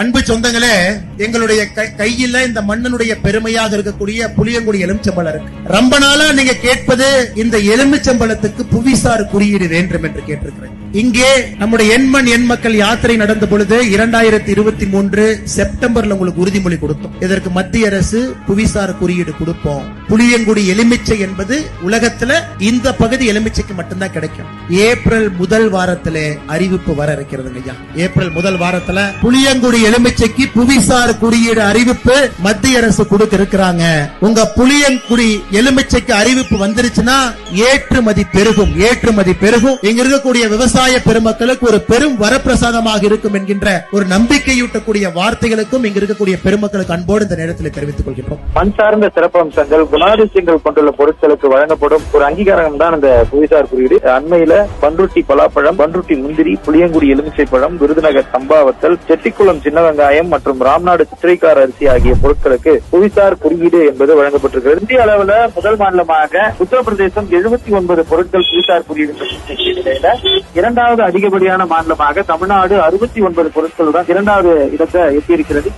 அன்பு சொந்தங்களே, எங்களுடைய கையில இந்த மண்ணனுடைய பெருமையாக இருக்கக்கூடிய புளியங்குடி எலுமிச்சம்பழம் இருக்கு. ரொம்ப நாளா நீங்க கேட்பது இந்த எலுமிச்சம்பழத்துக்கு புவிசார் குறியீடு வேண்டும் என்று கேட்டிருக்கிறேன். இங்கே நம்முடைய எண்மண் எண் மக்கள் யாத்திரை நடந்த பொழுது 2023 செப்டம்பர்ல உங்களுக்கு உறுதிமொழி கொடுத்தோம். இதற்கு மத்திய அரசு புவிசார் குறியீடு கொடுப்போம். புளியங்குடி எலுமிச்சை என்பது உலகத்துல இந்த பகுதி எலுமிச்சைக்கு மட்டும்தான் கிடைக்கும். ஏப்ரல் முதல் வாரத்திலே அறிவிப்பு வர இருக்கிறது ஐயா. ஏப்ரல் முதல் வாரத்துல புளியங்குடி எலுமிச்சைக்கு புவிசார் குறியீடு அறிவிப்பு மத்திய அரசு கொடுக்க இருக்கிறாங்க. உங்க புளியங்குடி எலுமிச்சைக்கு அறிவிப்பு வந்துருச்சுன்னா ஏற்றுமதி பெருகும். இங்க இருக்கக்கூடிய விவசாய பெருமக்களுக்கு ஒரு பெரும் வரப்பிரசாதமாக இருக்கும் என்கின்ற ஒரு நம்பிக்கையூட்டக்கூடிய வார்த்தைகளுக்கும் இங்க இருக்கக்கூடிய பெருமக்களுக்கு அன்போடு இந்த நேரத்தில் தெரிவித்துக் கொள்கிறோம். மண் சார்ந்த சிறப்பம்சங்கள் குணாதிசயங்கள் கொண்டுள்ள பொருட்களுக்கு வழங்கப்படும் ஒரு அங்கீகாரம் தான் இந்த புவிசார் குறியீடு. அண்மையில பன்ருட்டி பலாப்பழம், பன்ருட்டி முந்திரி, புளியங்குடி எலுமிச்சை பழம், விருதுநகர் சம்பாவத்தல், செட்டிக்குளம் சின்ன வெங்காயம் மற்றும் ராம்நாடு சித்திரைக்கார அரிசி ஆகிய பொருட்களுக்கு புவிசார் குறியீடு என்பது வழங்கப்பட்டிருக்கிறது. இந்திய அளவில் முதல் மாநிலமாக உத்தரப்பிரதேசம் 79 பொருட்கள் புவிசார் குறியீடு நிலையில இரண்டாவது அதிகப்படியான மாநிலமாக தமிழ்நாடு 69 பொருட்களுடன் இரண்டாவது இடத்தை எட்டியிருக்கிறது.